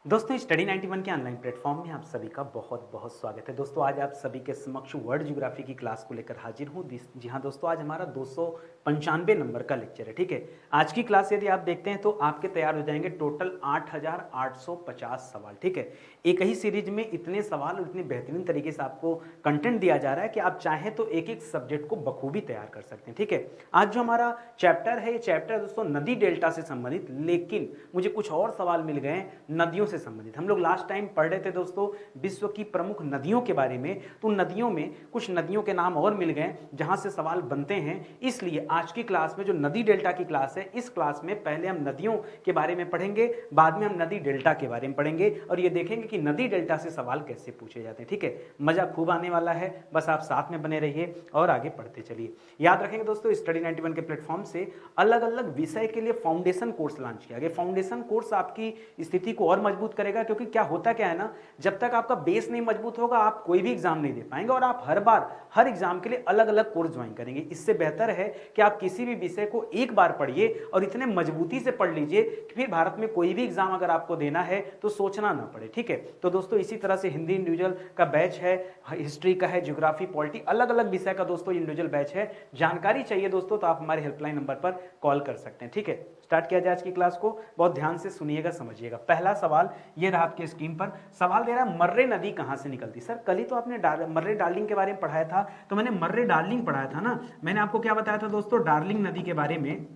दोस्तों स्टडी 91 के online platform में आप सभी का बहुत बहुत स्वागत है। दोस्तों आज आप सभी के समक्ष वर्ल्ड ज्योग्राफी की क्लास को लेकर हाजिर हूँ। जी हाँ दोस्तों, आज हमारा 295 नंबर का लेक्चर है। ठीक है, आज की क्लास यदि आप देखते हैं तो आपके तैयार हो जाएंगे टोटल 8850 सवाल। ठीक है, एक ही सीरीज में इतने सवाल और इतने बेहतरीन तरीके से आपको कंटेंट दिया जा रहा है कि आप चाहें तो एक एक सब्जेक्ट को बखूबी तैयार कर सकते हैं। ठीक है, आज जो हमारा चैप्टर है, ये चैप्टर दोस्तों नदी डेल्टा से संबंधित, लेकिन मुझे कुछ और सवाल मिल गए नदियों से संबंधित। हम लोग लास्ट टाइम पढ़ रहे थे दोस्तों विश्व की प्रमुख नदियों के बारे में, तो नदियों में कुछ नदियों के नाम और मिल गए जहां से सवाल बनते हैं। इसलिए आज की क्लास में जो नदी डेल्टा की क्लास है, इस क्लास में पहले हम नदियों के बारे में पढ़ेंगे, बाद में हम नदी डेल्टा के बारे में पढ़ेंगे और ये देखेंगे कि नदी डेल्टा से सवाल कैसे पूछे जाते हैं। ठीक है, मजा खूब आने वाला है, बस आप साथ में बने रहिए और आगे पढ़ते चलिए। याद रखेंगे दोस्तों, स्टडी 91 के प्लेटफॉर्म से अलग अलग विषय के लिए फाउंडेशन कोर्स लॉन्च किया गया। फाउंडेशन कोर्स आपकी स्थिति को और मजबूत करेगा, क्योंकि क्या होता क्या है ना, जब तक आपका बेस नहीं मजबूत होगा आप कोई भी एग्जाम नहीं दे पाएंगे और आप हर बार हर एग्जाम के लिए अलग अलग कोर्स ज्वाइन करेंगे। इससे बेहतर है कि आप किसी भी विषय को एक बार पढ़िए और इतने मजबूती से पढ़ लीजिए कि फिर भारत में कोई भी एग्जाम अगर आपको देना है तो सोचना ना पड़े। ठीक है, तो दोस्तों इसी तरह से हिंदी इंडिविजुअल का बैच है, हिस्ट्री का है, ज्योग्राफी, पॉलिटी, अलग अलग विषय का दोस्तों इंडिविजुअल बैच है। जानकारी चाहिए दोस्तों तो आप हमारे हेल्पलाइन नंबर पर कॉल कर सकते हैं। ठीक है, स्टार्ट किया जाए आज की क्लास को। बहुत ध्यान से सुनिएगा, समझिएगा। पहला सवाल ये रहा आपके स्क्रीन पर। सवाल दे रहा है मर्रे नदी कहां से निकलती। सर कल ही तो आपने मर्रे डार्लिंग के बारे में पढ़ाया था, तो मैंने मर्रे डार्लिंग पढ़ाया था ना। मैंने आपको क्या बताया था दोस्तों, डार्लिंग नदी के बारे में,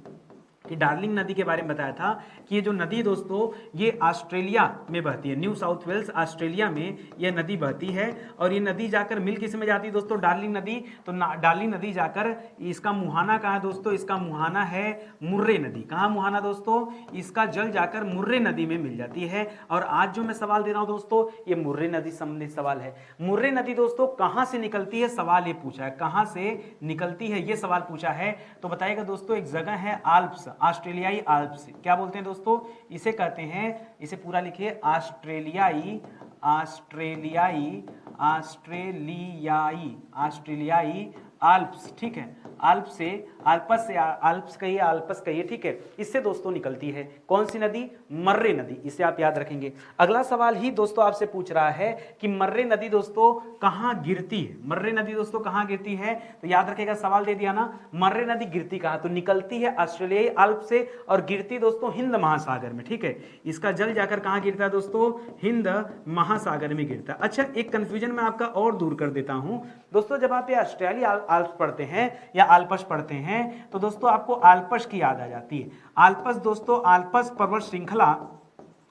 कि डार्लिंग नदी के बारे में बताया था कि ये जो नदी दोस्तों ये ऑस्ट्रेलिया में बहती है, न्यू साउथ वेल्स ऑस्ट्रेलिया में ये नदी बहती है। और ये नदी जाकर मिल किस में जाती है दोस्तों, डार्लिंग नदी। तो डार्लिंग नदी जाकर इसका मुहाना कहाँ है दोस्तों, इसका मुहाना है मुर्रे नदी। कहाँ मुहाना दोस्तों, इसका जल जाकर मुर्रे नदी में मिल जाती है। और आज जो मैं सवाल दे रहा हूं दोस्तों, ये मुर्रे नदी संबंधित सवाल है। मुर्रे नदी दोस्तों कहां से निकलती है, सवाल ये पूछा है, कहां से निकलती है ये सवाल पूछा है। तो बताइएगा दोस्तों, एक जगह है आल्प्स, ऑस्ट्रेलियाई आल्प्स। क्या बोलते हैं दोस्तों, इसे कहते हैं, इसे पूरा लिखिए, ऑस्ट्रेलियाई ऑस्ट्रेलियाई ऑस्ट्रेलियाई ऑस्ट्रेलियाई आल्प्स। ठीक है, आल्प्स से आल्प्स कहिए, आल्पस कहिए। ठीक है, इससे दोस्तों निकलती है कौन सी नदी, मर्रे नदी। इसे आप याद रखेंगे। अगला सवाल ही दोस्तों आपसे पूछ रहा है कि मर्रे नदी दोस्तों कहां गिरती है। मर्रे नदी दोस्तों कहां गिरती है, तो याद रखेगा, सवाल दे दिया ना, मर्रे नदी गिरती कहां, तो निकलती है ऑस्ट्रेलियाई आल्प से और गिरती दोस्तों हिंद महासागर में। ठीक है, इसका जल जाकर कहां गिरता है दोस्तों, हिंद महासागर में गिरता है। अच्छा, एक कंफ्यूजन मैं आपका और दूर कर देता हूं दोस्तों, जब आप ये ऑस्ट्रेलिया आल्प्स पढ़ते हैं या आल्पस पढ़ते हैं तो दोस्तों आपको आल्पस की याद आ जाती है। आल्पस दोस्तों, आल्पस पर्वत श्रृंखला,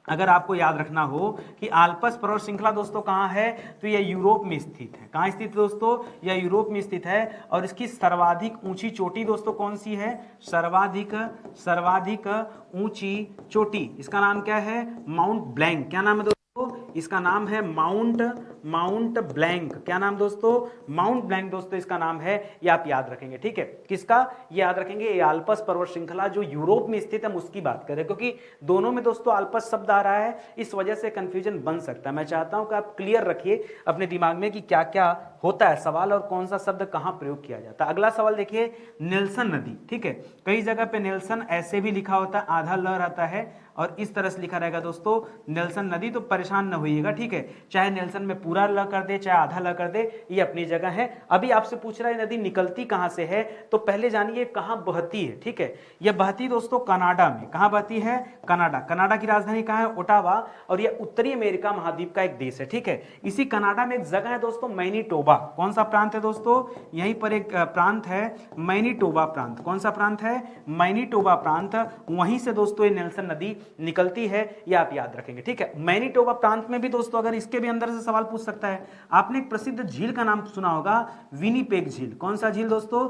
अगर आपको याद रखना हो कि आल्पस पर्वत श्रृंखला दोस्तों कहां है, तो यह यूरोप में स्थित है। कहां स्थित है दोस्तों, यह यूरोप में स्थित है। और इसकी सर्वाधिक ऊंची चोटी दोस्तों कौन सी है, सर्वाधिक ऊंची चोटी, इसका नाम क्या है, माउंट ब्लैंक। क्या नाम है दोस्तों, इसका नाम है माउंट ब्लैंक। क्या नाम दोस्तों, माउंट ब्लैंक दोस्तों इसका नाम है, ये आप याद रखेंगे। ठीक है, किसका, ये याद रखेंगे, ये आल्पस पर्वत श्रृंखला जो यूरोप में स्थित है, हम उसकी बात करें, क्योंकि दोनों में दोस्तों आल्पस शब्द आ रहा है, इस वजह से कंफ्यूजन बन सकता है। मैं चाहता हूं कि आप क्लियर रखिए अपने दिमाग में कि क्या क्या होता है सवाल और कौन सा शब्द कहां प्रयोग किया जाता है। अगला सवाल देखिए, नेल्सन नदी। ठीक है, कई जगह पे नेल्सन ऐसे भी लिखा होता है, आधा ल रहता है और इस तरह से लिखा रहेगा दोस्तों नेल्सन नदी, तो परेशान न होइएगा। ठीक है, चाहे नेल्सन में पूरा ल कर दे चाहे आधा ल कर दे, ये अपनी जगह है। अभी आपसे पूछ रहा है नदी निकलती कहां से है, तो पहले जानिए कहां बहती है। ठीक है, यह बहती दोस्तों कनाडा में। कहां बहती है, कनाडा। कनाडा की राजधानी कहां है, ओटावा, और यह उत्तरी अमेरिका महाद्वीप का एक देश है। ठीक है, इसी कनाडा में एक जगह है दोस्तों मैनीटोबा। कौन सा प्रांत है दोस्तों, यहीं पर एक प्रांत है मैनीटोबा प्रांत। कौन सा प्रांत है, मैनीटोबा प्रांत, वहीं से दोस्तों ये नेल्सन नदी निकलती है, ये आप याद रखेंगे। ठीक है, मैनीटोबा प्रांत में भी दोस्तों, अगर इसके भी अंदर से सवाल पूछ सकता है। आपने एक प्रसिद्ध झील का नाम सुना होगा, विनीपेग झील। कौन सा झील दोस्तों,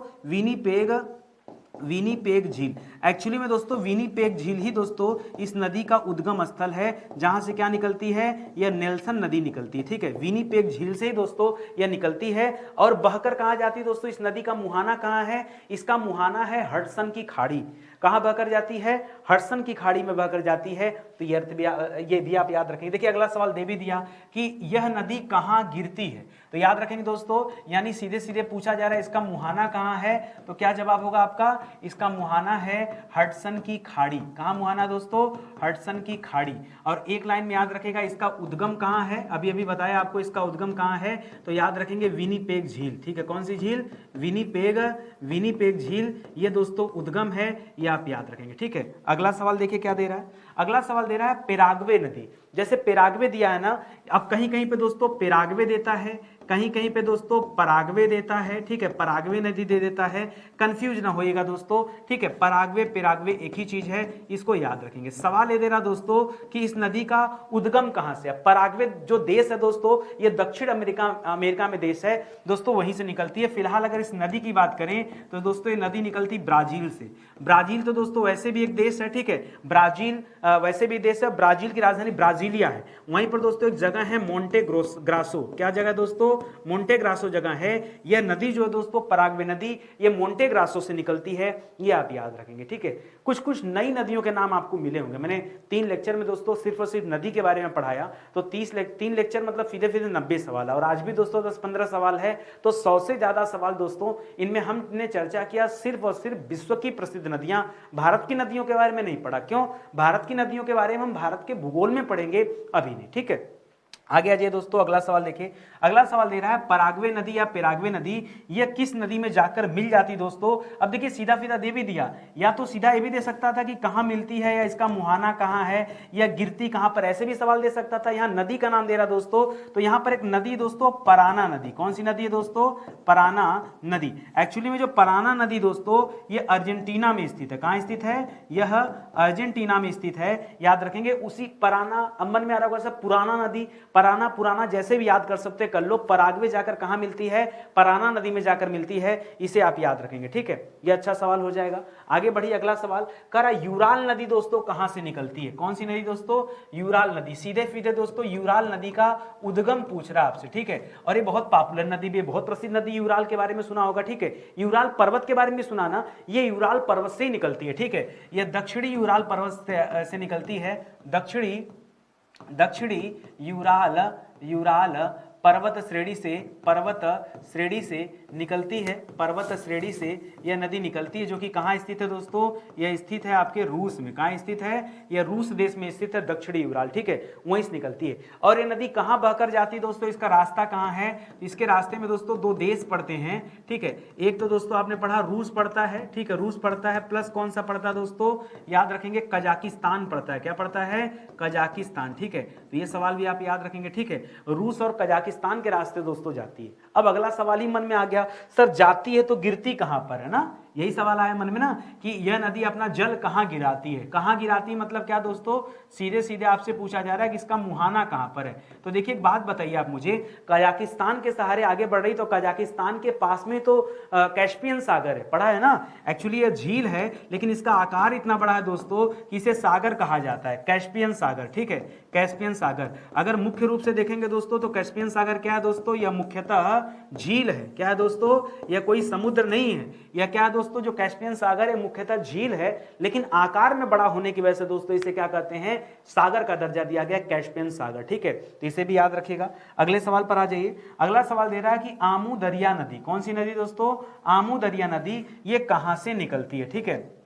विनीपेग झील। एक्चुअली में दोस्तों विनीपेग झील ही दोस्तों इस नदी का उद्गम स्थल है, जहां से क्या निकलती है, यह नेल्सन नदी निकलती है। ठीक है, विनीपेग झील से ही दोस्तों यह निकलती है और बहकर कहां जाती है दोस्तों, इस नदी का मुहाना कहां है, इसका मुहाना है हडसन की खाड़ी। कहाँ बहकर जाती है? हडसन की खाड़ी में बहकर जाती है। तो ये भी आप याद रखेंगे। देखिए अगला सवाल दे भी दिया कि यह नदी कहाँ गिरती है, तो याद रखेंगे दोस्तों, यानी सीधे सीधे पूछा जा रहा है इसका मुहाना कहाँ है, तो क्या जवाब होगा आपका? इसका मुहाना है हडसन की खाड़ी। कहाँ मुहाना दोस्तों? हडसन की खाड़ी। और एक लाइन में याद रखेगा इसका उद्गम कहाँ है, अभी अभी बताया आपको इसका उद्गम कहाँ है, तो याद रखेंगे विनिपेग झील। ठीक है, कौन सी झील? विनिपेग झील, ये दोस्तों उद्गम है, ये आप याद रखेंगे। ठीक है, अगला सवाल देखिए क्या दे रहा है। अगला सवाल दे रहा है पेराग्वे नदी। जैसे पेराग्वे दिया है ना, अब कहीं कहीं पे दोस्तों पेराग्वे देता है, कहीं कहीं पे दोस्तों पराग्वे देता है। ठीक है, पराग्वे नदी दे देता है, कंफ्यूज ना होइएगा दोस्तों। ठीक है, पराग्वे पेराग्वे एक ही चीज है, इसको याद रखेंगे। सवाल ये दे रहा दोस्तों कि इस नदी का उद्गम कहां से है। पराग्वे जो देश है दोस्तों, ये दक्षिण अमेरिका में देश है दोस्तों, वहीं से निकलती है। फिलहाल अगर इस नदी की बात करें तो दोस्तों ये नदी निकलती ब्राजील से। ब्राजील तो दोस्तों वैसे भी एक देश है। ठीक है, ब्राजील वैसे भी देश है, ब्राजील की राजधानी ब्राजीलिया है। वहीं पर दोस्तों एक जगह है मोंटे ग्रासो। क्या जगह दोस्तों? मोंटे ग्रासो जगह है। यह नदी जो है दोस्तों पराग्वे नदी, ये मोंटे ग्रासो से निकलती है, ये आप याद रखेंगे। ठीक है, कुछ कुछ नई नदियों के नाम आपको मिले होंगे। मैंने 3 लेक्चर में दोस्तों सिर्फ और सिर्फ नदी के बारे में पढ़ाया, तो 3 लेक्चर मतलब सीधे सीधे 90 सवाल है, और आज भी दोस्तों 10-15 सवाल है, तो 100 से ज्यादा सवाल दोस्तों इनमें हमने चर्चा किया सिर्फ और सिर्फ विश्व की प्रसिद्ध नदियां। भारत की नदियों के बारे में नहीं पढ़ा। क्यों? भारत की नदियों के बारे में हम भारत के भूगोल में पढ़ेंगे, अभी नहीं। ठीक है, आगे आ जाइए दोस्तों, अगला सवाल देखिए। अगला सवाल दे रहा है पराग्वे नदी या पेराग्वे नदी, यह किस नदी में जाकर मिल जाती दोस्तों। अब देखिए सीधा सीधा दे भी दिया, या तो सीधा ये भी दे सकता था कि कहां मिलती है, या इसका मुहाना कहां है, या गिरती कहां पर, ऐसे भी सवाल दे सकता था। यहां नदी का नाम दे रहा दोस्तों, तो यहां पर एक नदी दोस्तों पराना नदी। कौन सी नदी है दोस्तों? पराना नदी। एक्चुअली में जो पराना नदी दोस्तों ये अर्जेंटीना में स्थित है। कहां स्थित है? यह अर्जेंटीना में स्थित है, याद रखेंगे। उसी पराना, अब मन में आ रहा होगा पुराना नदी, पराना पुराना जैसे भी याद कर सकते कर लो। पराग्वे जाकर कहां मिलती है? पराना नदी में जाकर मिलती है, इसे आप याद रखेंगे। ठीक है, यह अच्छा सवाल हो जाएगा। आगे बढ़िए, अगला सवाल कह रहा यूराल नदी दोस्तों कहां से निकलती है। कौन सी नदी दोस्तों? यूराल नदी। सीधे सीधे दोस्तों यूराल नदी का उद्गम पूछ रहा है आपसे। ठीक है, और ये बहुत पॉपुलर नदी भी, बहुत प्रसिद्ध नदी, यूराल के बारे में सुना होगा। ठीक है, यूराल पर्वत के बारे में सुना ना, ये यूराल पर्वत से ही निकलती है। ठीक है, यह दक्षिणी यूराल पर्वत से निकलती है, दक्षिणी यूराल पर्वत श्रेणी से निकलती है। पर्वत श्रेणी से यह नदी निकलती है, जो कि कहाँ स्थित है दोस्तों? यह स्थित है आपके रूस में। कहाँ स्थित है? यह रूस देश में स्थित है, दक्षिणी यूराल। ठीक है, वहीं से निकलती है। और यह नदी कहाँ बहकर जाती है दोस्तों? इसका रास्ता कहाँ है? इसके रास्ते में दोस्तों 2 देश पड़ते हैं। ठीक है, एक तो दोस्तों आपने पढ़ा रूस पड़ता है। ठीक है, रूस पड़ता है, प्लस कौन सा पड़ता है दोस्तों? याद रखेंगे कजाकिस्तान पड़ता है। क्या पड़ता है? कजाकिस्तान। ठीक है, तो ये सवाल भी आप याद रखेंगे। ठीक है, रूस और कजाकिस्तान के रास्ते दोस्तों जाती है। अब अगला सवाल ही मन में आ गया, सर जाती है तो गिरती कहां पर है ना? यही सवाल आया मन में ना कि यह नदी अपना जल कहां गिराती है। कहां गिराती मतलब क्या दोस्तों? सीधे सीधे आपसे पूछा जा रहा है कि इसका मुहाना कहां पर है। तो देखिए एक बात बताइए आप मुझे, कजाकिस्तान के सहारे आगे बढ़ रही, तो कजाकिस्तान के पास में तो कैस्पियन सागर है, पढ़ा है ना। एक्चुअली यह झील है, लेकिन इसका आकार इतना बड़ा है दोस्तों कि इसे सागर कहा जाता है, कैस्पियन सागर। ठीक है, कैस्पियन सागर। अगर मुख्य रूप से देखेंगे दोस्तों तो कैस्पियन सागर क्या है दोस्तों? यह मुख्यतः झील है। क्या है दोस्तों? यह कोई समुद्र नहीं है। यह क्या है दोस्तों? जो कैस्पियन सागर है मुख्यतः झील है, लेकिन आकार में बड़ा होने की वजह से दोस्तों इसे क्या कहते हैं? सागर का दर्जा दिया गया, कैस्पियन सागर। ठीक है, तो इसे भी याद रखिएगा। अगले सवाल पर आ जाइए। अगला सवाल दे रहा है कि आमू दरिया नदी, कौन सी नदी दोस्तों? आमू दरिया नदी, ये कहां से निकलती है? ठीक है,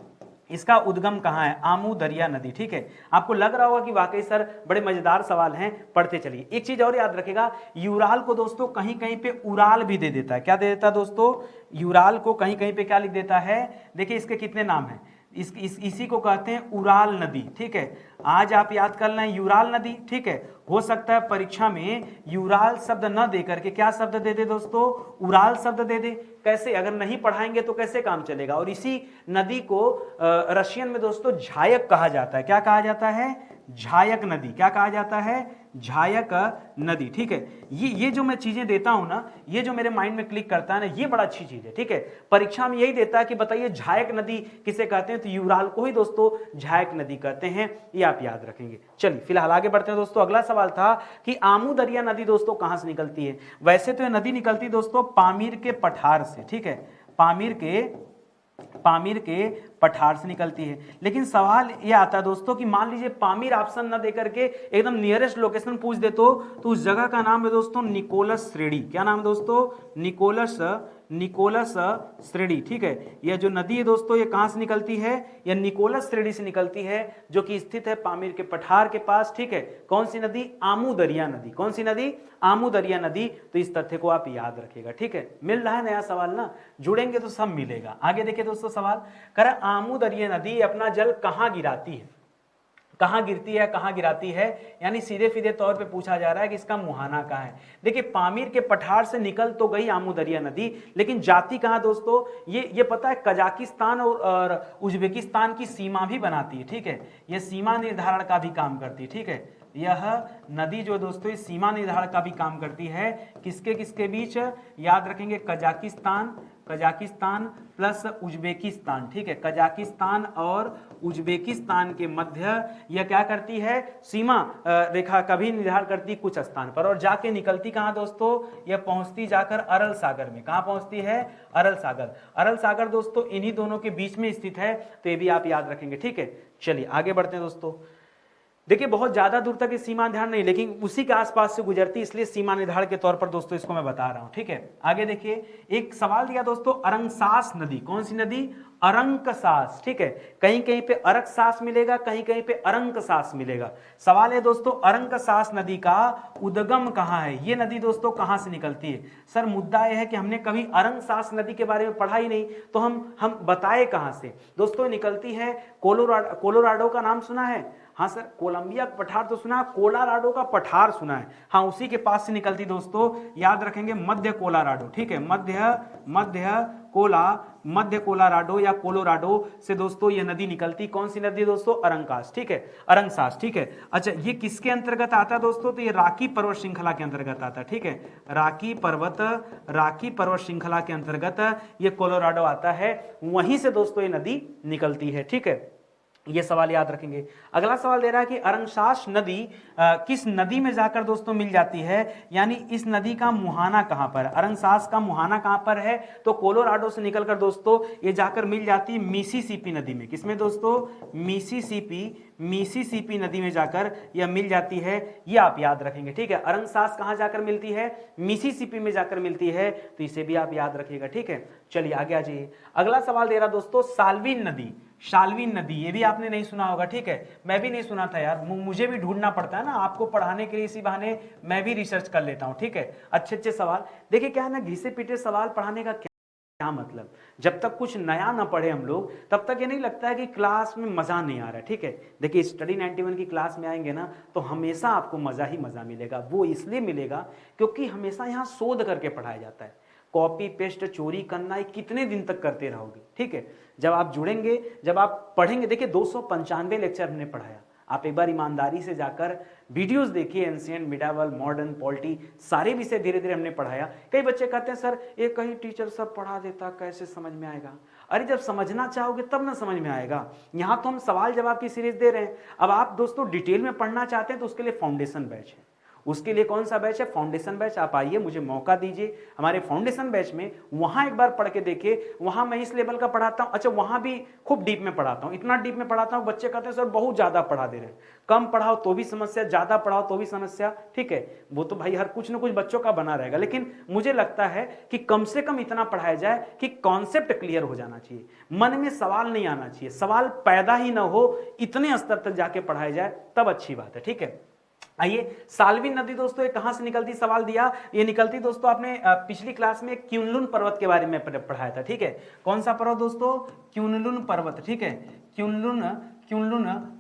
इसका उद्गम कहां है? आमू दरिया नदी। ठीक है, आपको लग रहा होगा कि वाकई सर बड़े मजेदार सवाल हैं, पढ़ते चलिए। एक चीज और याद रखेगा, यूराल को दोस्तों कहीं कहीं पे उराल भी दे देता है। क्या दे देता है दोस्तों? यूराल को कहीं कहीं पे क्या लिख देता है? देखिए इसके कितने नाम हैं। इसी को कहते हैं उराल नदी। ठीक है, आज आप याद कर लें यूराल नदी। ठीक है, हो सकता है परीक्षा में यूराल शब्द न दे करके क्या शब्द दे दे दोस्तों? उराल शब्द दे दे। कैसे? अगर नहीं पढ़ाएंगे तो कैसे काम चलेगा? और इसी नदी को रशियन में दोस्तों झायक कहा जाता है। क्या कहा जाता है? झायक नदी। क्या कहा जाता है? झायक नदी। ठीक है, ये जो मैं चीजें देता हूं ना, ये जो मेरे माइंड में क्लिक करता है ना, ये बड़ा अच्छी चीज है। ठीक है, परीक्षा में यही देता है कि बताइए झायक नदी किसे कहते हैं, तो यूराल को ही दोस्तों झायक नदी कहते हैं, ये आप याद रखेंगे। चलिए फिलहाल आगे बढ़ते हैं दोस्तों। अगला सवाल था कि आमू दरिया नदी दोस्तों कहां से निकलती है। वैसे तो ये नदी निकलती दोस्तों पामीर के पठार से। ठीक है, पामीर पामीर के पठार से निकलती है। लेकिन सवाल ये आता है दोस्तों कि मान लीजिए पामीर ऑप्शन ना देकर के एकदम नियरेस्ट लोकेशन पूछ दे तो उस जगह का नाम है दोस्तों निकोलस श्रेणी। क्या नाम है दोस्तों? निकोलस श्रेणी। ठीक है, यह जो नदी है दोस्तों ये कहां से निकलती है? यह निकोलस श्रेणी से निकलती है, जो कि स्थित है पामीर के पठार के पास। ठीक है, कौन सी नदी? आमू दरिया नदी। कौन सी नदी? आमू दरिया नदी। तो इस तथ्य को आप याद रखिएगा। ठीक है, मिल रहा है नया सवाल ना, जुड़ेंगे तो सब मिलेगा। आगे देखिए दोस्तों सवाल कर, आमू दरिया नदी अपना जल कहां गिराती है? कहां गिरती है, कहां गिराती है, यानी सीधे सीधे तौर पे पूछा जा रहा है कि इसका मुहाना कहां है। देखिए पामीर के पठार से निकल तो गई आमू दरिया नदी, लेकिन जाती कहां दोस्तों? ये पता है कजाकिस्तान और उज्बेकिस्तान की सीमा भी बनाती है। ठीक है, ये सीमा निर्धारण का भी काम करती है। ठीक है, यह नदी जो दोस्तों इस सीमा निर्धारण का भी काम करती है। किसके किसके बीच? याद रखेंगे, कजाकिस्तान प्लस उज्बेकिस्तान। ठीक है, कजाकिस्तान और उज्बेकिस्तान के मध्य यह क्या करती है? सीमा रेखा का भी निर्धारण करती कुछ स्थान पर, और जाके निकलती कहां दोस्तों? यह पहुंचती जाकर अरल सागर में। कहां पहुंचती है? अरल सागर। अरल सागर दोस्तों इन्हीं दोनों के बीच में स्थित है, तो ये भी आप याद रखेंगे। ठीक है, चलिए आगे बढ़ते हैं दोस्तों। देखिए बहुत ज्यादा दूर तक इस सीमा निर्धारण नहीं, लेकिन उसी के आसपास से गुजरती, इसलिए सीमा निर्धारण के तौर पर दोस्तों इसको मैं बता रहा हूं। ठीक है, आगे देखिए एक सवाल दिया दोस्तों, अरंगसास नदी। कौन सी नदी? अरंकसास। ठीक है, कहीं कहीं पे अरकसास मिलेगा, कहीं कहीं पे अरंकसास मिलेगा। सवाल है दोस्तों अरंकसास नदी का उद्गम कहां है? ये नदी दोस्तों कहां से निकलती है? सर मुद्दा यह है कि हमने कभी अरंकसास नदी के बारे में पढ़ा ही नहीं, तो हम बताए कहां से? दोस्तों निकलती है कोलोराडो का नाम सुना है? हाँ सर, कोलंबिया का पठार तो सुना है, कोलोराडो का पठार सुना है। हाँ, उसी के पास से निकलती दोस्तों, याद रखेंगे मध्य कोलोराडो। ठीक है, मध्य कोलोराडो या कोलोराडो से दोस्तों ये नदी निकलती। कौन सी नदी दोस्तों? अरंकास। ठीक है, अरंगसास। ठीक है, अच्छा ये किसके अंतर्गत आता है दोस्तों? तो ये राकी पर्वत श्रृंखला के अंतर्गत आता है। ठीक है, राकी पर्वत श्रृंखला के अंतर्गत ये कोलोराडो आता है, वहीं से दोस्तों ये नदी निकलती है। ठीक है, ये सवाल याद रखेंगे। अगला सवाल दे रहा है कि अरंगसास नदी किस नदी में जाकर दोस्तों मिल जाती है, यानी इस नदी का मुहाना कहां पर? अरंगसास का मुहाना कहां पर है? तो कोलोराडो से निकलकर दोस्तों ये जाकर मिल जाती है मिसिसिपी नदी में। किसमें दोस्तों? मिसिसिपी नदी में जाकर यह मिल जाती है, ये आप याद रखेंगे। ठीक है, अरंगसास कहां जाकर मिलती है? मिसिसिपी में जाकर मिलती है, तो इसे भी आप याद रखिएगा। ठीक है, चलिए आगे आ जाइए। अगला सवाल दे रहा दोस्तों साल्विन नदी। शाल्विन नदी, ये भी आपने नहीं सुना होगा। ठीक है, मैं भी नहीं सुना था यार, मुझे भी ढूंढना पड़ता है ना आपको पढ़ाने के लिए, इसी बहाने मैं भी रिसर्च कर लेता हूं। ठीक है, अच्छे सवाल। देखिए क्या है ना, घिसे पीटे सवाल पढ़ाने का क्या मतलब, जब तक कुछ नया ना पढ़े हम लोग तब तक ये नहीं लगता है कि क्लास में मजा नहीं आ रहा है। ठीक है, देखिए स्टडी 91 की क्लास में आएंगे ना तो हमेशा आपको मजा ही मजा मिलेगा। वो इसलिए मिलेगा क्योंकि हमेशा यहाँ शोध करके पढ़ाया जाता है। कॉपी पेस्ट चोरी करना कितने दिन तक करते रहोगे? ठीक है, जब आप जुड़ेंगे, जब आप पढ़ेंगे, देखिए 295 लेक्चर हमने पढ़ाया, आप एक बार ईमानदारी से जाकर वीडियोस देखिए, एंशिएंट, मिडावल, मॉडर्न, पॉलिटी, सारे विषय धीरे धीरे हमने पढ़ाया। कई बच्चे कहते हैं सर ये कहीं टीचर सब पढ़ा देता, कैसे समझ में आएगा? अरे जब समझना चाहोगे तब ना समझ में आएगा। यहाँ तो हम सवाल जवाब की सीरीज दे रहे हैं। अब आप दोस्तों डिटेल में पढ़ना चाहते हैं तो उसके लिए फाउंडेशन बैच है। उसके लिए कौन सा बैच है? Foundation batch. आप आइए, मुझे मौका दीजिए हमारे फाउंडेशन बैच में, वहां एक बार पढ़ के देखिए। वहां मैं इस लेवल का पढ़ाता हूं, अच्छा वहां भी खूब डीप में पढ़ाता हूं, इतना डीप में पढ़ाता हूं बच्चे कहते हैं सर बहुत ज्यादा पढ़ा दे रहे हैं। कम पढ़ाओ तो भी समस्या, ज्यादा पढ़ाओ तो भी समस्या। ठीक है, वो तो भाई हर कुछ ना कुछ बच्चों का बना रहेगा, लेकिन मुझे लगता है कि कम से कम इतना पढ़ाया जाए कि कॉन्सेप्ट क्लियर हो जाना चाहिए, मन में सवाल नहीं आना चाहिए, सवाल पैदा ही ना हो, इतने स्तर तक जाके पढ़ाया जाए तब अच्छी बात है। ठीक है, आइए साल्विन नदी दोस्तों ये कहां से निकलती, सवाल दिया। ये निकलती दोस्तों, आपने पिछली क्लास में क्युनलुन पर्वत के बारे में पढ़ाया था। ठीक है, कौन सा पर्वत दोस्तों? क्युनलुन पर्वत। ठीक है, क्युनलुन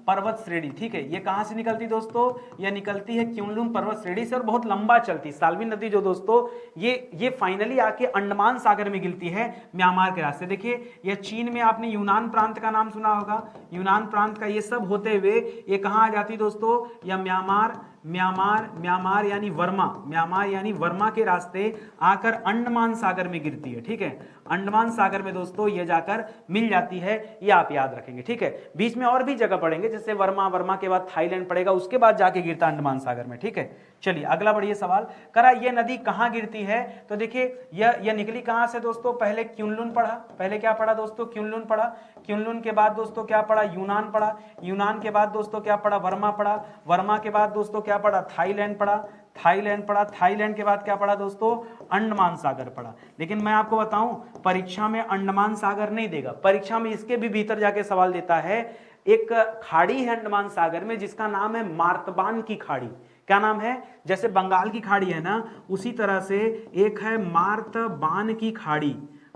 पर्वत श्रेणी। ठीक है, ये कहां से निकलती दोस्तों? ये निकलती है क्युनलुन पर्वत श्रेणी से और बहुत लंबा चलती। साल्विन नदी जो दोस्तों ये फाइनली आके अंडमान सागर में गिरती है म्यांमार के रास्ते। देखिए ये चीन में, आपने यूनान प्रांत का नाम सुना होगा, यूनान प्रांत का ये सब होते हुए ये कहां आ जाती दोस्तों? या म्यांमार यानी वर्मा के रास्ते आकर अंडमान सागर में गिरती है। ठीक है, अंडमान सागर में दोस्तों ये जाकर मिल जाती है, ये आप याद रखेंगे। ठीक है, बीच में और भी जगह पढ़ेंगे, कार्टेज से वर्मा, वर्मा के बाद थाईलैंड पड़ेगा, उसके बाद जाके गिरता अंडमान सागर में, ठीक है। चलिए अगला बढ़िए सवाल, करा ये नदी कहाँ गिरती है? तो देखिए यह निकली कहाँ से दोस्तों? पहले क्युनलुन पढ़ा, पहले क्या पढ़ा दोस्तों? क्युनलुन पढ़ा, क्युनलुन के बाद दोस्तों क्या पढ़ा? यूनान पढ़ा, यूनान के बाद दोस्तों क्या पढ़ा? वर्मा पढ़ा, वर्मा के बाद दोस्तों क्या पढ़ा? थाईलैंड पढ़ा, थाईलैंड पढ़ा, थाईलैंड के बाद क्या पढ़ा दोस्तों? अंडमान सागर पढ़ा। लेकिन मैं आपको बताऊं, परीक्षा में अंडमान सागर नहीं देगा, परीक्षा में इसके भी भीतर जाके सवाल देता है। एक खाड़ी है अंडमान सागर में जिसका नाम है मार्तबान की खाड़ी। क्या नाम है? जैसे बंगाल की खाड़ी है ना, उसी तरह से एक है मार्तबान की खाड़ी,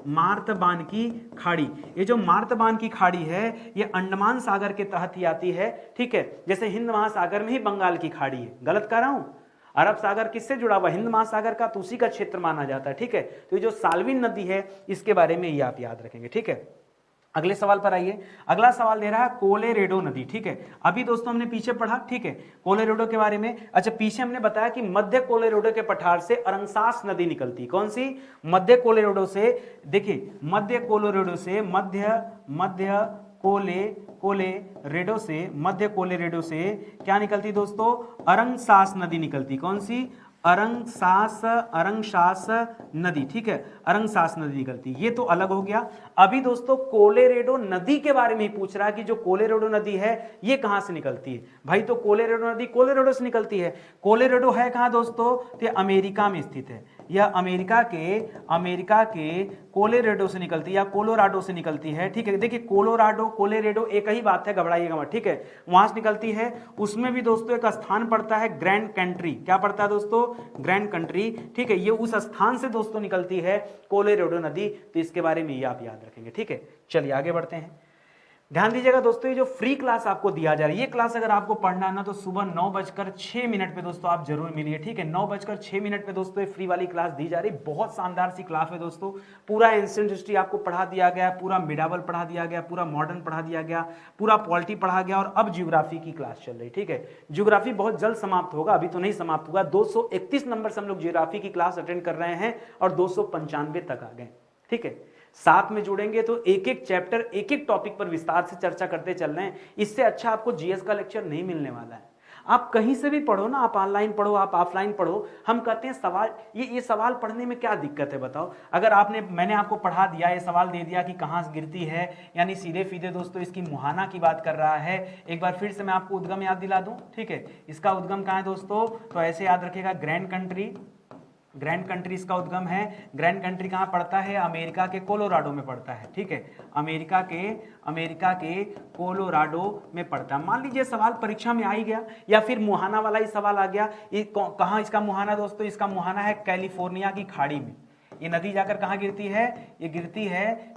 मार्तबान की खाड़ी। ये जो मार्तबान की खाड़ी है ये अंडमान सागर के तहत ही आती है, ठीक है। जैसे हिंद महासागर में ही बंगाल की खाड़ी है, गलत कह रहा हूं? अरब सागर किससे जुड़ा हुआ? हिंद महासागर का, तो उसी का क्षेत्र माना जाता है, ठीक है। तो ये जो साल्विन नदी है इसके बारे में ये आप याद रखेंगे, ठीक है। अगले सवाल पर आइए, अगला सवाल दे रहा है कोलोरेडो नदी, ठीक है। अभी दोस्तों हमने पीछे पढ़ा, ठीक है, कोलोरेडो के बारे में। अच्छा, पीछे हमने बताया कि मध्य कोलोरेडो के पठार से अरंसास नदी निकलती। कौन सी? मध्य कोलोरेडो से। देखिए मध्य कोलोरेडो से, मध्य कोलोरेडो से, मध्य कोलोरेडो से क्या निकलती दोस्तों? अरंसास नदी निकलती। कौन सी? अरंसास नदी, ठीक है, अरंसास नदी निकलती। ये तो अलग हो गया। अभी दोस्तों कोलोरेडो नदी के बारे में ही पूछ रहा है कि जो कोलोरेडो नदी है ये कहां से निकलती है। भाई तो कोलोरेडो नदी कोलोरेडो से निकलती है। कोलोरेडो है कहां दोस्तों? तो अमेरिका में स्थित है। यह अमेरिका के कोलोरेडो से निकलती है या कोलोराडो से निकलती है, ठीक है। देखिए कोलोराडो कोलोरेडो एक ही बात है, घबराइएगा मत, ठीक है। वहां से निकलती है। उसमें भी दोस्तों एक स्थान पड़ता है ग्रैंड कंट्री। क्या पड़ता है दोस्तों? ग्रैंड कंट्री, ठीक है। ये उस स्थान से दोस्तों निकलती है कोलोरेडो नदी, तो इसके बारे में ये आप याद रखेंगे, ठीक है। चलिए आगे बढ़ते हैं। ध्यान दीजिएगा दोस्तों, ये जो फ्री क्लास आपको दिया जा रहा है, ये क्लास अगर आपको पढ़ना है ना तो सुबह 9:06 पे दोस्तों आप जरूर मिलिए, ठीक है। 9:06 पे दोस्तों ये फ्री वाली क्लास दी जा रही है। बहुत शानदार सी क्लास है दोस्तों। पूरा एंशिएंट हिस्ट्री आपको पढ़ा दिया गया, पूरा मिडावल पढ़ा दिया गया, पूरा मॉडर्न पढ़ा दिया गया, पूरा पॉलिटी पढ़ा गया, और अब ज्योग्राफी की क्लास चल रही, ठीक है। ज्योग्राफी बहुत जल्द समाप्त होगा, अभी तो नहीं समाप्त हुआ। 231 नंबर से हम लोग ज्योग्राफी की क्लास अटेंड कर रहे हैं और 295 तक आ गए, ठीक है। साथ में जुड़ेंगे तो एक एक चैप्टर, एक एक टॉपिक पर विस्तार से चर्चा करते चल रहे हैं। इससे अच्छा आपको जीएस का लेक्चर नहीं मिलने वाला है। आप कहीं से भी पढ़ो ना, आप ऑनलाइन पढ़ो, आप ऑफलाइन पढ़ो, हम कहते हैं सवाल, ये सवाल पढ़ने में क्या दिक्कत है बताओ। अगर मैंने आपको पढ़ा दिया, ये सवाल दे दिया कि कहाँ गिरती है, यानी सीधे सीधे दोस्तों इसकी मुहाना की बात कर रहा है। एक बार फिर से मैं आपको उद्गम याद दिला दूं, ठीक है। इसका उद्गम कहाँ है दोस्तों? तो ऐसे याद रखेगा, ग्रैंड कंट्री, ग्रैंड कंट्री इसका उद्गम है। ग्रैंड कंट्री कहाँ पड़ता है? अमेरिका के कोलोराडो में पड़ता है, ठीक है। अमेरिका के कोलोराडो में पड़ता है। मान लीजिए सवाल परीक्षा में आ ही गया, या फिर मुहाना वाला ही सवाल आ गया। कहाँ इसका मुहाना दोस्तों? इसका मुहाना है कैलिफोर्निया की खाड़ी में। ये नदी जाकर कहाँ गिरती है? ये गिरती है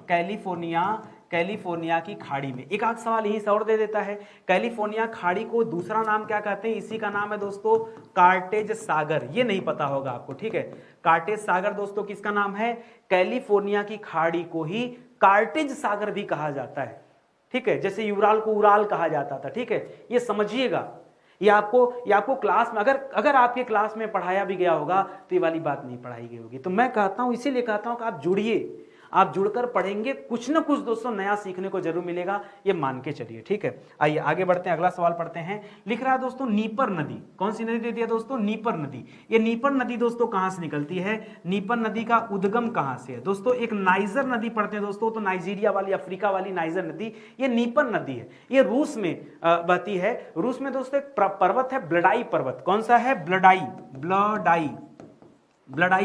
कैलिफोर्निया की खाड़ी में। एक आध सवाल यही से और दे देता है, कैलिफोर्निया खाड़ी को दूसरा नाम क्या कहते हैं? इसी का नाम है दोस्तों कार्टेज सागर। ये नहीं पता होगा आपको, ठीक है। कार्टेज सागर दोस्तों किसका नाम है? कैलिफोर्निया की खाड़ी को ही कार्टेज सागर भी कहा जाता है, ठीक है। जैसे यूराल को उराल कहा जाता था, ठीक है। ये समझिएगा, ये आपको क्लास में अगर आपके क्लास में पढ़ाया भी गया होगा तो ये वाली बात नहीं पढ़ाई गई होगी। तो मैं कहता हूं, इसीलिए कहता हूं कि आप जुड़िए, आप जुड़कर पढ़ेंगे, कुछ ना कुछ दोस्तों नया सीखने को जरूर मिलेगा, ये मान के चलिए, ठीक है। आइए आगे बढ़ते हैं, अगला सवाल पढ़ते हैं। लिख रहा है दोस्तों नीपर नदी। कौन सी नदी दे दिया दोस्तों? नीपर नदी। ये नीपर नदी दोस्तों कहां से निकलती है? नीपर नदी का उद्गम कहां से है दोस्तों? एक नाइजर नदी पढ़ते हैं दोस्तों, तो नाइजीरिया वाली, अफ्रीका वाली नाइजर नदी, ये नीपर नदी है। ये रूस में बहती है। रूस में दोस्तों एक पर्वत है ब्लडाई पर्वत। कौन सा है? ब्लडाई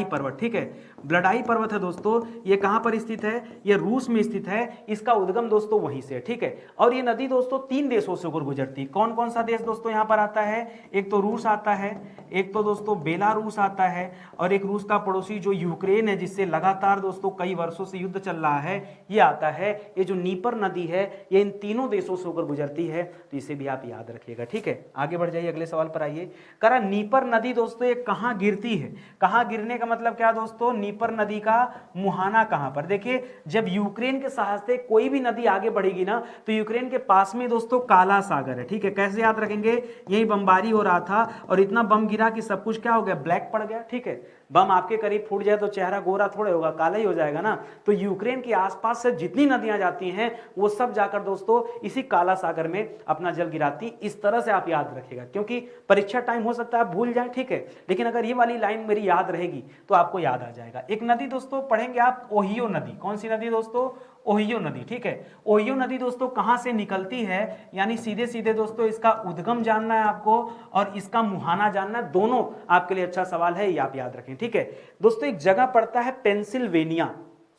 पर्वत, ठीक है। ब्लडाई पर्वत है दोस्तों, ये कहां पर स्थित है? ये रूस में स्थित है। इसका उद्गम दोस्तों वहीं से है, ठीक है। और ये नदी दोस्तों 3 देशों से होकर गुजरती है। कौन कौन सा देश दोस्तों यहां पर आता है? एक तो रूस आता है, एक तो दोस्तों बेलारूस आता है, और एक रूस का पड़ोसी जो यूक्रेन है, जिससे लगातार दोस्तों कई वर्षों से युद्ध चल रहा है, ये आता है। ये जो नीपर नदी है ये इन तीनों देशों से होकर गुजरती है, तो इसे भी आप याद रखिएगा, ठीक है। आगे बढ़ जाइए, अगले सवाल पर आइए। करा नीपर नदी दोस्तों ये कहां गिरती है? कहां गिरने का मतलब क्या दोस्तों? नीपर नदी का मुहाना कहां पर? देखिए जब यूक्रेन के साहस से कोई भी नदी आगे बढ़ेगी ना तो यूक्रेन के पास में दोस्तों काला सागर है, ठीक है। कैसे याद रखेंगे? यही बमबारी हो रहा था और इतना बम गिरा कि सब कुछ क्या हो गया, ब्लैक पड़ गया, ठीक है। बम आपके करीब फूट जाए तो चेहरा गोरा थोड़े होगा, काला ही हो जाएगा ना। तो यूक्रेन के आसपास से जितनी नदियां जाती हैं वो सब जाकर दोस्तों इसी काला सागर में अपना जल गिराती। इस तरह से आप याद रखिएगा, क्योंकि परीक्षा टाइम हो सकता है आप भूल जाए, ठीक है, लेकिन अगर ये वाली लाइन मेरी याद रहेगी तो आपको याद आ जाएगा। एक नदी दोस्तों पढ़ेंगे आप, ओहियो नदी। कौन सी नदी दोस्तों? ओहियो नदी, ठीक है। ओहियो नदी दोस्तों कहां से निकलती है, यानी सीधे सीधे दोस्तों इसका उद्गम जानना है आपको और इसका मुहाना जानना है, दोनों आपके लिए अच्छा सवाल है, ये आप याद रखें, ठीक है। दोस्तों एक जगह पड़ता है पेंसिल्वेनिया,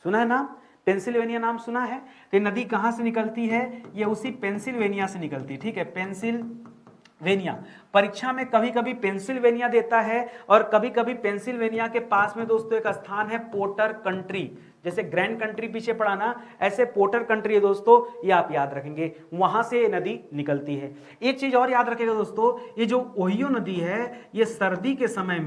सुना है नाम? पेंसिल्वेनिया नाम सुना है? तो नदी कहां से निकलती है? ये उसी पेंसिल्वेनिया से निकलती है, ठीक है, पेंसिल्वेनिया। परीक्षा में कभी कभी पेंसिल्वेनिया देता है और कभी कभी पेंसिल्वेनिया के पास में दोस्तों एक स्थान है पोर्टर कंट्री, जैसे ग्रैंड कंट्री पीछे पड़ा ना, ऐसे पोर्टर कंट्री है दोस्तों, ये आप याद रखेंगे, वहां से ये नदी निकलती है। एक चीज और याद रखेगा दोस्तों, ये जो ओहियो नदी है ये सर्दी के समय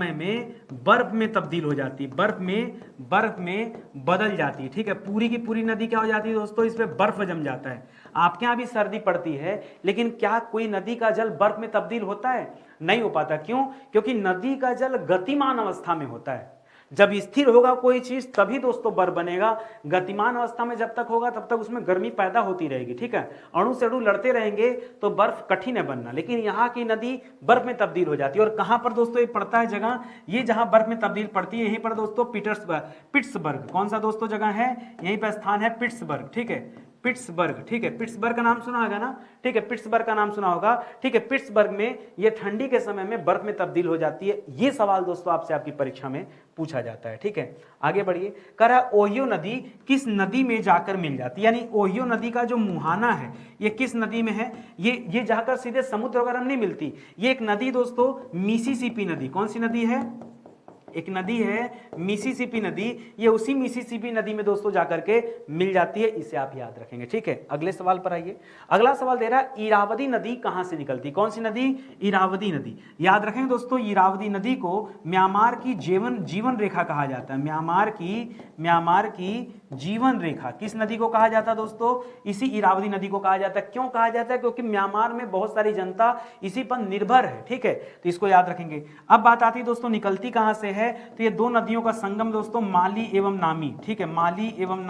में बर्फ में तब्दील हो जाती है, बर्फ में बदल जाती है, ठीक है। पूरी की पूरी नदी क्या हो जाती है दोस्तों, इस पे बर्फ जम जाता है। आपके यहाँ भी सर्दी पड़ती है, लेकिन क्या कोई नदी का जल बर्फ में तब्दील होता है? नहीं हो पाता। क्यों? क्योंकि नदी का जल गतिमान अवस्था में होता है। जब स्थिर होगा कोई चीज तभी दोस्तों बर्फ बनेगा। गतिमान अवस्था में जब तक होगा तब तक उसमें गर्मी पैदा होती रहेगी, ठीक है। अणु से अणु लड़ते रहेंगे तो बर्फ कठिन है बनना, लेकिन यहाँ की नदी बर्फ में तब्दील हो जाती है। और कहां पर दोस्तों ये पड़ता है जगह, ये जहां बर्फ में तब्दील पड़ती है यहीं पर दोस्तों पिट्सबर्ग। कौन सा दोस्तों जगह है? यहीं पर स्थान है पिट्सबर्ग, ठीक है, पिट्सबर्ग, ठीक है। पिट्सबर्ग का नाम सुना होगा ना, ठीक है, पिट्सबर्ग का नाम सुना होगा, ठीक है। पिट्सबर्ग में ये ठंडी के समय में बर्फ में तब्दील हो जाती है। ये सवाल दोस्तों आपसे आपकी परीक्षा में पूछा जाता है, ठीक है। आगे बढ़िए, कह रहा है ओहियो नदी किस नदी में जाकर मिल जाती है, यानी ओहियो नदी का जो मुहाना है ये किस नदी में है? ये जाकर सीधे समुद्र वगैरह में नहीं मिलती। ये एक नदी दोस्तों मिसिसिपी नदी। कौन सी नदी है? एक नदी है मिसिसिपी नदी, ये उसी मिसिसिपी नदी में दोस्तों जाकर के मिल जाती है, इसे आप याद रखेंगे, ठीक है। अगले सवाल पर आइए। अगला सवाल दे रहा है इरावदी नदी कहां से निकलती? कौन सी नदी? इरावदी नदी। याद रखेंगे दोस्तों, इरावदी नदी को म्यांमार की जीवन रेखा कहा जाता है। म्यांमार की जीवन रेखा किस नदी को कहा जाता है दोस्तों? इसी इरावदी नदी को कहा जाता है। क्यों कहा जाता है? क्योंकि म्यांमार में बहुत सारी जनता इसी पर निर्भर है, ठीक है, तो इसको याद रखेंगे। अब बात आती है दोस्तों निकलती कहां से है, तो ये दो नदियों का संगम दोस्तों माली एवं नामी, ठीक है, माली एवं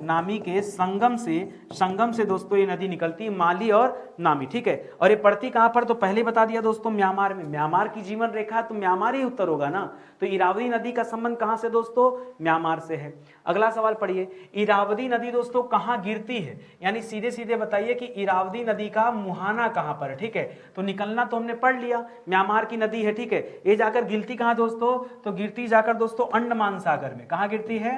नामी के संगम से दोस्तों ये नदी निकलती है, माली और नामी, ठीक है। और ये पड़ती कहां पर? तो पहले बता दिया दोस्तों म्यांमार में। म्यांमार की जीवन रेखा तो म्यांमार ही उत्तर होगा ना, तो इरावदी नदी का संबंध कहां से दोस्तों? म्यांमार से है। अगला सवाल पढ़िए, इरावदी नदी दोस्तों कहां गिरती है, यानी सीधे सीधे बताइए कि इरावदी नदी का मुहाना कहां पर है, ठीक है। तो निकलना तो हमने पढ़ लिया, म्यांमार की नदी है, ठीक है। ये जाकर गिरती कहां दोस्तों? तो गिरती जाकर दोस्तों अंडमान सागर में। कहां गिरती है?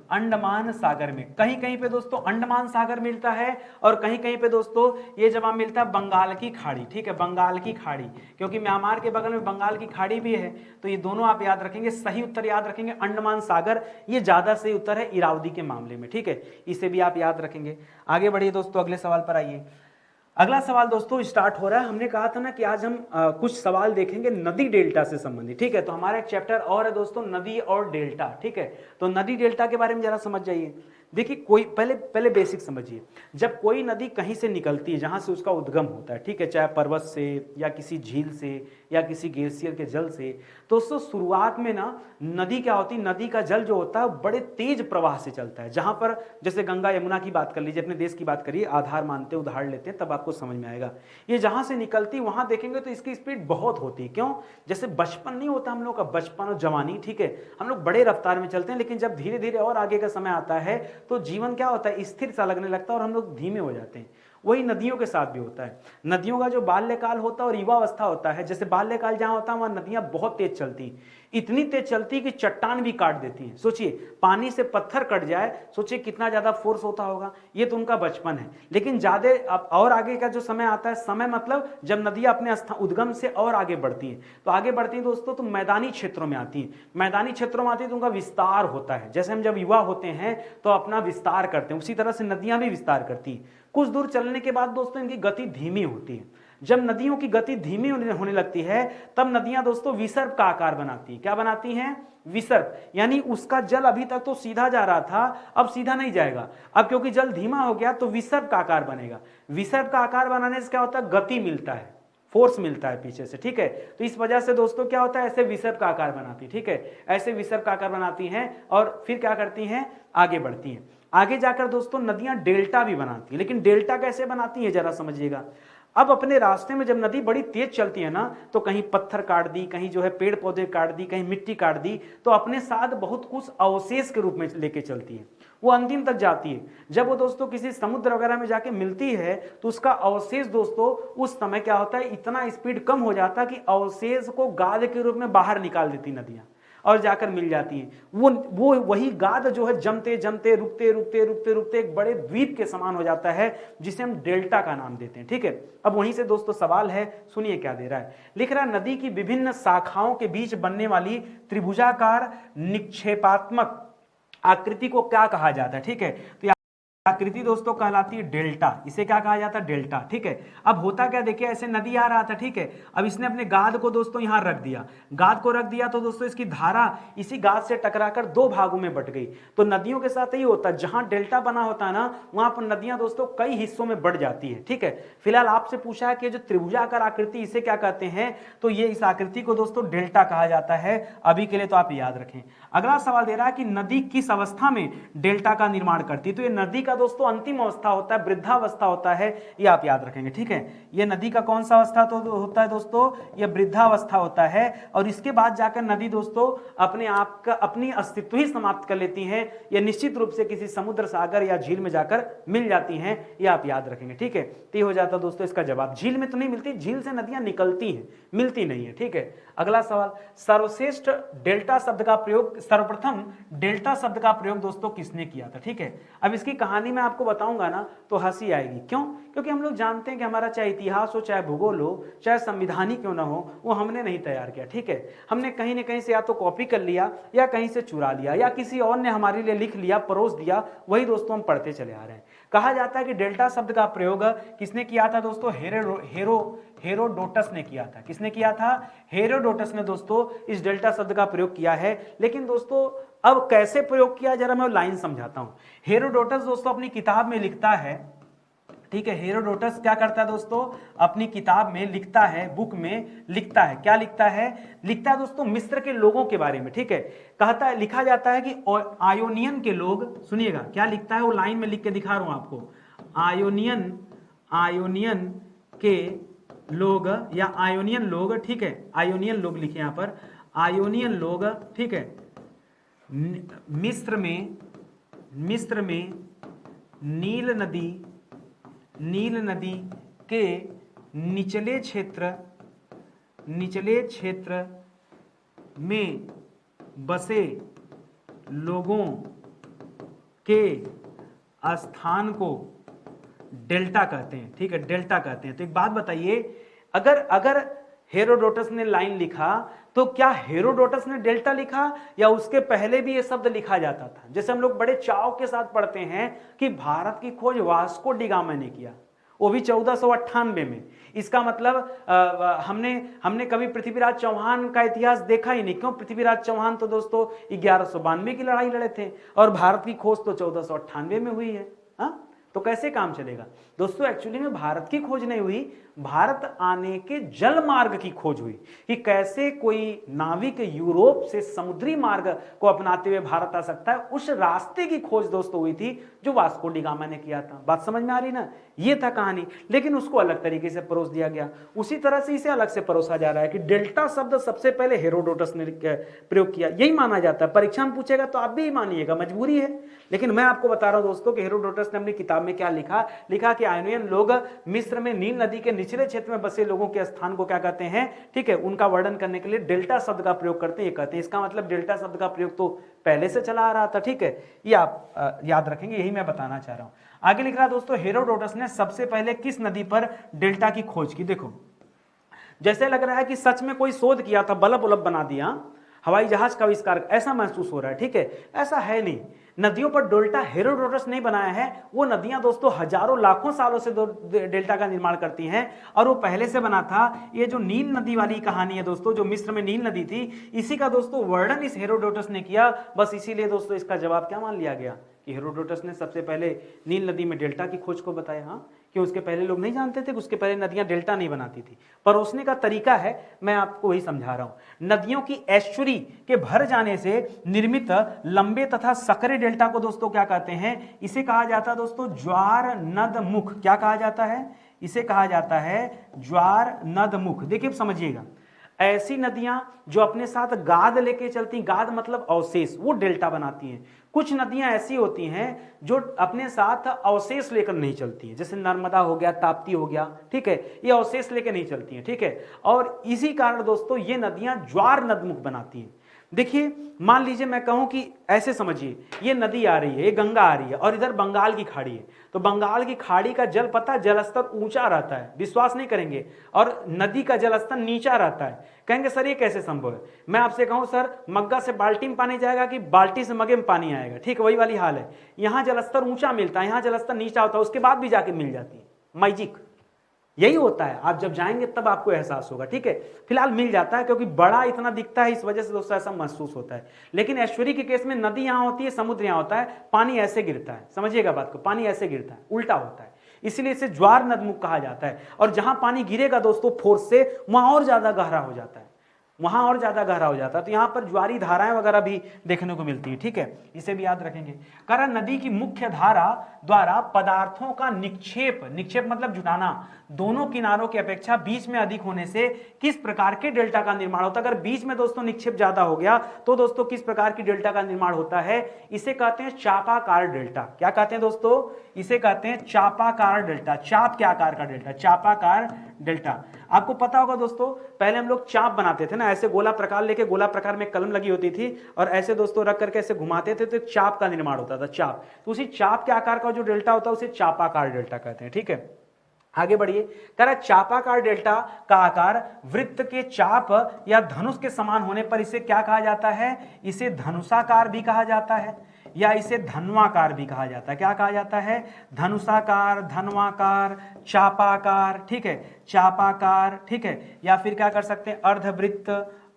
अंडमान सागर में। कहीं कहीं पे दोस्तों अंडमान सागर मिलता है और कहीं कहीं पे दोस्तों ये जवाब मिलता है बंगाल की खाड़ी, ठीक है, बंगाल की खाड़ी, क्योंकि म्यांमार के बगल में बंगाल की खाड़ी भी है। तो ये दोनों आप याद रखेंगे, सही उत्तर याद रखेंगे अंडमान सागर, ये ज्यादा सही उत्तर है इरावदी के मामले में, ठीक है, इसे भी आप याद रखेंगे। आगे बढ़िए दोस्तों, अगले सवाल पर आइए। अगला सवाल दोस्तों स्टार्ट हो रहा है। हमने कहा था ना कि आज हम कुछ सवाल देखेंगे नदी डेल्टा से संबंधित, ठीक है। तो हमारा एक चैप्टर और है दोस्तों नदी और डेल्टा, ठीक है। तो नदी डेल्टा के बारे में जरा समझ जाइए। देखिए कोई पहले बेसिक समझिए। जब कोई नदी कहीं से निकलती है जहां से उसका उद्गम होता है, ठीक है, चाहे पर्वत से या किसी झील से या किसी ग्लेशियर के जल से, तो उसको शुरुआत में ना नदी क्या होती है, नदी का जल जो होता है बड़े तेज प्रवाह से चलता है। जहां पर जैसे गंगा यमुना की बात कर लीजिए, अपने देश की बात करिए, आधार मानते उधार लेते हैं, तब आपको समझ में आएगा। ये जहां से निकलती वहां देखेंगे तो इसकी स्पीड बहुत होती है। क्यों? जैसे बचपन नहीं होता हम लोग का, बचपन और जवानी, ठीक है, हम लोग बड़े रफ्तार में चलते हैं, लेकिन जब धीरे धीरे और आगे का समय आता है तो जीवन क्या होता है, स्थिर सा लगने लगता है और हम लोग धीमे हो जाते हैं। वही नदियों के साथ भी होता है। नदियों का जो बाल्यकाल होता है और युवावस्था होता है, जैसे बाल्यकाल जहां होता है वहां नदियां बहुत तेज चलती, इतनी तेज चलती कि चट्टान भी काट देती हैं। सोचिए पानी से पत्थर कट जाए, सोचिए कितना ज्यादा फोर्स होता होगा। ये तो उनका बचपन है, लेकिन ज्यादा और आगे का जो समय आता है, समय मतलब जब नदियां अपने उद्गम से और आगे बढ़ती हैं, तो आगे बढ़ती हैं दोस्तों तो मैदानी क्षेत्रों में आती हैं। मैदानी क्षेत्रों में आती है तो उनका विस्तार होता है। जैसे हम जब युवा होते हैं तो अपना विस्तार करते हैं, उसी तरह से नदियां भी विस्तार करती हैं। कुछ दूर चलने के बाद दोस्तों इनकी गति धीमी होती है। जब नदियों की गति धीमी होने लगती है तब नदियां दोस्तों विसर्प का आकार बनाती हैं। क्या बनाती हैं? विसर्प, यानी उसका जल अभी तक तो सीधा जा रहा था, अब सीधा नहीं जाएगा, अब क्योंकि जल धीमा हो गया तो विसर्प का आकार बनेगा। विसर्प का आकार बनाने से क्या होता है? गति मिलता है, फोर्स मिलता है पीछे से, ठीक है। तो इस वजह से दोस्तों क्या होता है, ऐसे विसर्प का आकार बनाती, ठीक है, ऐसे विसर्प का आकार बनाती हैं और फिर क्या करती हैं? आगे बढ़ती हैं। आगे जाकर दोस्तों नदियां डेल्टा भी बनाती हैं। लेकिन डेल्टा कैसे बनाती है जरा समझिएगा। अब अपने रास्ते में जब नदी बड़ी तेज चलती है ना, तो कहीं पत्थर काट दी, कहीं जो है पेड़ पौधे काट दी, कहीं मिट्टी काट दी, तो अपने साथ बहुत कुछ अवशेष के रूप में लेके चलती है। वो अंतिम तक जाती है। जब वो दोस्तों किसी समुद्र वगैरह में जाके मिलती है तो उसका अवशेष दोस्तों उस समय क्या होता है, इतना स्पीड कम हो जाता है कि अवशेष को गाद के रूप में बाहर निकाल देती नदियां और जाकर मिल जाती हैं। वो वही गाद जो है जमते जमते रुकते रुकते रुकते रुकते एक बड़े द्वीप के समान हो जाता है, जिसे हम डेल्टा का नाम देते हैं, ठीक है। अब वहीं से दोस्तों सवाल है, सुनिए क्या दे रहा है। लिख रहा है नदी की विभिन्न शाखाओं के बीच बनने वाली त्रिभुजाकार निक्षेपात्मक आकृति को क्या कहा जाता है, ठीक है। तो आकृति दोस्तों कहलाती है डेल्टा। इसे क्या कहा जाता है? डेल्टा, ठीक है। अब होता क्या, देखिए ऐसे नदी आ रहा था, ठीक है। अब इसने अपने गाद को दोस्तों यहां रख दिया, गाद को रख दिया तो दोस्तों इसकी धारा इसी गाद से टकराकर दो भागों में बट गई। तो नदियों के साथ यही होता है, जहां डेल्टा बना होता है ना, वहां पर नदियां दोस्तों कई हिस्सों में बढ़ जाती है, ठीक है। फिलहाल आपसे पूछा है कि जो त्रिभुजाकार आकृति इसे क्या कहते हैं, तो ये इस आकृति को दोस्तों डेल्टा कहा जाता है। अभी के लिए तो आप याद रखें। अगला सवाल दे रहा है कि नदी किस अवस्था में डेल्टा का निर्माण करती है। तो ये नदी का दोस्तों अंतिम अवस्था होता है, वृद्धावस्था होता है, ये आप याद रखेंगे, ठीक है। ये नदी का कौन सा अवस्था तो होता है दोस्तों? ये वृद्धावस्था होता है। और इसके बाद जाकर नदी दोस्तों अपने आप का अपनी अस्तित्व ही समाप्त कर लेती हैं। ये निश्चित रूप से किसी समुद्र, सागर या झील में जाकर मिल जाती हैं, ये आप याद रखेंगे, ठीक है। तो ये हो जाता है दोस्तों इसका जवाब। झील में तो नहीं मिलती, झील से नदियां निकलती हैं, मिलती नहीं है, ठीक है। अगला सवाल, सर्वश्रेष्ठ डेल्टा शब्द का प्रयोग, सर्वप्रथम डेल्टा शब्द का प्रयोग दोस्तों किसने किया था, ठीक है। अब इसकी कहानी मैं आपको बताऊंगा ना तो हंसी आएगी। क्यों? क्योंकि हम लोग जानते हैं कि हमारा चाहे इतिहास हो, चाहे भूगोल हो, चाहे संविधान ही क्यों ना हो, वो हमने नहीं तैयार किया, ठीक है। हमने कहीं ना कहीं से या तो कॉपी कर लिया या कहीं से चुरा लिया या किसी और ने हमारे लिए लिख लिया, परोस दिया, वही दोस्तों हम पढ़ते चले आ रहे हैं। कहा जाता है कि डेल्टा शब्द का प्रयोग किसने किया था दोस्तों? हेरोडोटस ने किया था। किसने किया था? हेरोडोटस ने दोस्तों इस डेल्टा शब्द का प्रयोग किया है। लेकिन दोस्तों अब कैसे प्रयोग किया, जरा मैं लाइन समझाता हूं। हेरोडोटस दोस्तों अपनी किताब में लिखता है, ठीक है। हेरोडोटस क्या करता है दोस्तों? अपनी किताब में लिखता है, बुक में लिखता है। क्या लिखता है? लिखता है दोस्तों मिस्र के लोगों के बारे में, ठीक है। कहता है, लिखा जाता है कि आयोनियन के लोग, सुनिएगा क्या लिखता है, वो लाइन में लिख के दिखा रहा हूं आपको। आयोनियन के लोग या आयोनियन लोग, ठीक है, आयोनियन लोग लिखे यहां पर, आयोनियन लोग, ठीक है, मिस्र में नील नदी के निचले क्षेत्र में बसे लोगों के स्थान को डेल्टा कहते हैं, ठीक है, डेल्टा कहते हैं। तो एक बात बताइए, अगर हेरोडोटस ने लाइन लिखा तो क्या हेरोडोटस ने डेल्टा लिखा या उसके पहले भी ये शब्द लिखा जाता था? जैसे हम लोग बड़े चाव के साथ पढ़ते हैं कि भारत की खोज वास्को डी गामा ने किया, वो भी 1498 में। इसका मतलब हमने कभी पृथ्वीराज चौहान का इतिहास देखा ही नहीं। क्यों? पृथ्वीराज चौहान तो दोस्तों 1192 की लड़ाई लड़े थे और भारत की खोज तो 1498 में हुई है। हाँ, तो कैसे काम चलेगा दोस्तों? एक्चुअली में भारत की खोज नहीं हुई, भारत आने के जल मार्ग की खोज हुई कि कैसे कोई नाविक यूरोप से समुद्री मार्ग को अपनाते हुए भारत आ सकता है। उस रास्ते की खोज दोस्तों हुई थी जो वास्को डी गामा ने किया था। बात समझ में आ रही ना? ये था कहानी, लेकिन उसको अलग तरीके से परोस दिया गया। उसी तरह से इसे अलग से परोसा जा रहा है कि डेल्टा शब्द सबसे पहले हेरोडोटस ने प्रयोग किया, यही माना जाता है। परीक्षा में पूछेगा तो आप भी यही मानिएगा, मजबूरी है। लेकिन मैं आपको बता रहा हूं दोस्तों कि हेरोडोटस ने अपनी किताब में क्या लिखा कि आयोनियन लोग मिस्र में नील नदी के निचले क्षेत्र में बसे लोगों के स्थान को क्या कहते हैं, ठीक है, उनका वर्णन करने के लिए डेल्टा शब्द का प्रयोग करते हैं। ये कहते हैं, इसका मतलब डेल्टा शब्द का प्रयोग तो पहले से चला आ रहा था, ठीक है। ये आप याद रखेंगे, यही मैं बताना चाह रहा हूं। आगे लिख रहा दोस्तों, हेरोडोटस ने सबसे पहले किस नदी पर डेल्टा की खोज की? देखो, जैसे लग रहा है कि सच में कोई शोध किया था, बल्ब उलब बना दिया, हवाई जहाज का आविष्कार, ऐसा महसूस हो रहा है, ठीक है। ऐसा है नहीं। नदियों पर डेल्टा हेरोडोटस नहीं बनाया है, वो नदियां दोस्तों हजारों लाखों सालों से डेल्टा का निर्माण करती हैं और वो पहले से बना था। ये जो नील नदी वाली कहानी है दोस्तों, जो मिस्र में नील नदी थी, इसी का दोस्तों वर्णन इस हेरोडोटस ने किया। बस इसीलिए दोस्तों इसका जवाब क्या मान लिया गया कि हेरोडोटस ने सबसे पहले नील नदी में डेल्टा की खोज को बताया। हाँ, कि उसके पहले लोग नहीं जानते थे कि उसके पहले नदियां डेल्टा नहीं बनाती थी। परोसने का तरीका है, मैं आपको वही समझा रहा हूं। नदियों की एस्चुरी के भर जाने से निर्मित लंबे तथा सकरे डेल्टा को दोस्तों क्या कहते हैं? इसे कहा जाता है दोस्तों ज्वार नदमुख। क्या कहा जाता है? इसे कहा जाता है ज्वार नदमुख। देखिए समझिएगा, ऐसी नदियां जो अपने साथ गाद लेके चलती, गाद मतलब अवशेष, वो डेल्टा बनाती हैं। कुछ नदियां ऐसी होती हैं जो अपने साथ अवशेष लेकर नहीं चलती हैं, जैसे नर्मदा हो गया, ताप्ती हो गया, ठीक है, ये अवशेष लेकर नहीं चलती हैं, ठीक है। और इसी कारण दोस्तों ये नदियां ज्वार नदमुख बनाती हैं। देखिए मान लीजिए मैं कहूं कि ऐसे समझिए, ये नदी आ रही है, ये गंगा आ रही है और इधर बंगाल की खाड़ी है, तो बंगाल की खाड़ी का जल, पता जलस्तर ऊंचा रहता है, विश्वास नहीं करेंगे, और नदी का जलस्तर नीचा रहता है। कहेंगे सर ये कैसे संभव है? मैं आपसे कहूं सर, मग्गा से बाल्टी में पानी जाएगा कि बाल्टी से मगे में पानी आएगा? ठीक वही वाली हाल है। यहां जलस्तर ऊंचा मिलता है, यहां जलस्तर नीचा होता है, उसके बाद भी जाके मिल जाती है। मैजिक यही होता है, आप जब जाएंगे तब आपको एहसास होगा, ठीक है। फिलहाल मिल जाता है क्योंकि बड़ा इतना दिखता है, इस वजह से दोस्तों ऐसा महसूस होता है। लेकिन ऐश्वर्य के केस में नदी यहां होती है, समुद्र यहां होता है, पानी ऐसे गिरता है, समझिएगा बात को, पानी ऐसे गिरता है, उल्टा होता है, इसलिए इसे ज्वार नदमुख कहा जाता है। और जहां पानी गिरेगा दोस्तों फोर्स से, वहां और ज्यादा गहरा हो जाता है, वहां और ज्यादा गहरा हो जाता है। तो यहां पर ज्वारी धाराएं वगैरह भी देखने को मिलती है, ठीक है, इसे भी याद रखेंगे। कारण नदी की मुख्य धारा द्वारा पदार्थों का निक्षेप, निक्षेप मतलब जुटाना, दोनों किनारों की अपेक्षा बीच में अधिक होने से किस प्रकार के डेल्टा का निर्माण होता है? अगर बीच में दोस्तों निक्षेप ज्यादा हो गया तो दोस्तों किस प्रकार की डेल्टा का निर्माण होता है? इसे कहते हैं चापाकार डेल्टा। क्या कहते हैं दोस्तों? इसे कहते हैं चापाकार डेल्टा। चाप के आकार का डेल्टा, चापाकार डेल्टा। आपको पता होगा दोस्तों, पहले हम लोग चाप बनाते थे ना, ऐसे गोला प्रकार लेके, गोला प्रकार में कलम लगी होती थी और ऐसे दोस्तों रख करके ऐसे घुमाते थे तो एक चाप का निर्माण होता था, चाप। तो उसी चाप के आकार का जो डेल्टा होता है उसे चापाकार डेल्टा कहते हैं, ठीक है। आगे बढ़िए, कह रहा चापाकार डेल्टा का आकार वृत्त के चाप या धनुष के समान होने पर इसे क्या कहा जाता है? इसे धनुषाकार भी कहा जाता है या इसे धनवाकार भी कहा जाता है। क्या कहा जाता है? धनुषाकार, धनवाकार, चापाकार, ठीक है, चापाकार, ठीक है, या फिर क्या कर सकते हैं अर्धवृत्त,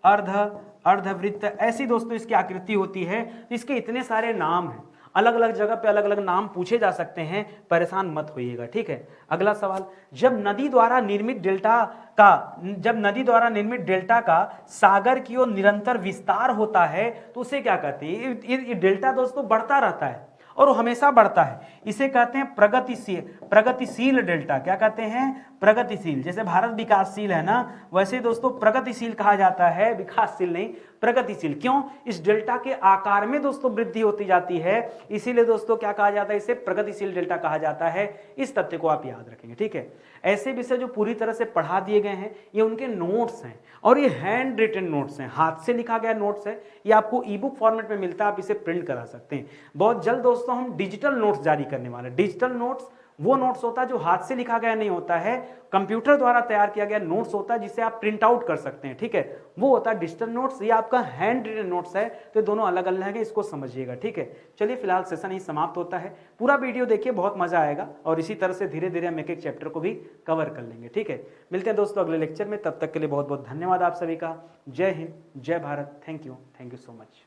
अर्धवृत्त, ऐसी दोस्तों इसकी आकृति होती है। तो इसके इतने सारे नाम हैं, अलग अलग जगह पे अलग अलग नाम पूछे जा सकते हैं, परेशान मत होइएगा, ठीक है। अगला सवाल, जब नदी द्वारा निर्मित डेल्टा का सागर की ओर निरंतर विस्तार होता है तो उसे क्या कहते हैं? ये डेल्टा दोस्तों बढ़ता रहता है और वो हमेशा बढ़ता है, इसे कहते हैं प्रगतिशील डेल्टा। क्या कहते हैं? प्रगतिशील। जैसे भारत विकासशील है ना, वैसे दोस्तों प्रगतिशील कहा जाता है, विकासशील नहीं, प्रगतिशील। क्यों? इस डेल्टा के आकार में दोस्तों वृद्धि होती जाती है, इसीलिए दोस्तों क्या कहा जाता है? इसे प्रगतिशील डेल्टा कहा जाता है। इस तथ्य को आप याद रखेंगे, ठीक है। ऐसे विषय जो पूरी तरह से पढ़ा दिए गए हैं, ये उनके नोट्स हैं और ये हैंड रिटन नोट्स हैं, हाथ से लिखा गया नोट्स है। ये आपको ई बुक फॉर्मेट में मिलता है, आप इसे प्रिंट करा सकते हैं। बहुत जल्द दोस्तों हम डिजिटल नोट्स जारी करने वाले हैं। डिजिटल नोट्स वो नोट्स होता है जो हाथ से लिखा गया नहीं होता है, कंप्यूटर द्वारा तैयार किया गया नोट्स होता है जिसे आप प्रिंट आउट कर सकते हैं, ठीक है, वो होता है डिजिटल नोट्स। ये आपका हैंड रिटन नोट्स है, तो दोनों अलग अलग है, इसको समझिएगा, ठीक है। चलिए फिलहाल सेशन ही समाप्त होता है, पूरा वीडियो देखिए, बहुत मजा आएगा और इसी तरह से धीरे धीरे हम एक एक चैप्टर को भी कवर कर लेंगे, ठीक है। मिलते हैं दोस्तों अगले लेक्चर में, तब तक के लिए बहुत बहुत धन्यवाद आप सभी का। जय हिंद, जय Bharat, thank you so much.